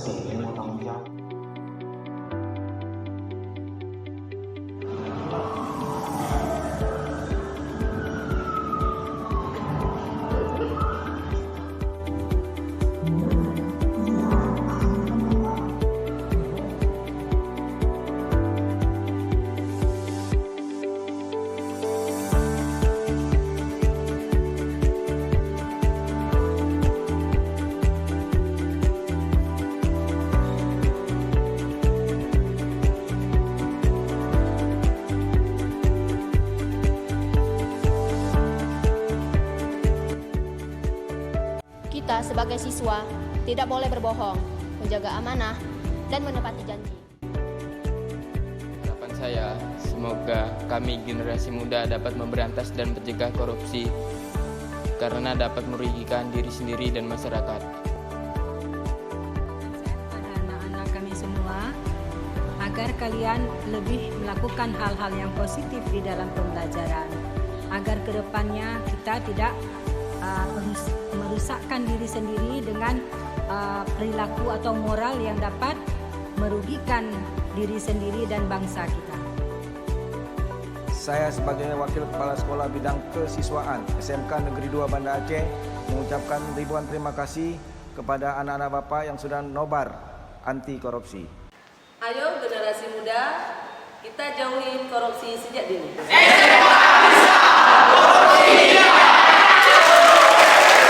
generasi yang mau tanggung jawab. Kita sebagai siswa tidak boleh berbohong, menjaga amanah, dan menepati janji. Harapan saya, semoga kami generasi muda dapat memberantas dan mencegah korupsi karena dapat merugikan diri sendiri dan masyarakat. Pada anak-anak kami semua, agar kalian lebih melakukan hal-hal yang positif di dalam pembelajaran, agar kedepannya kita tidak merusakkan diri sendiri dengan perilaku atau moral yang dapat merugikan diri sendiri dan bangsa kita. Saya sebagai Wakil Kepala Sekolah Bidang Kesiswaan SMK Negeri 2 Banda Aceh mengucapkan ribuan terima kasih kepada anak-anak Bapak yang sudah nobar anti korupsi. Ayo generasi muda, kita jauhi korupsi sejak dini. SMA bisa, korupsi tidak.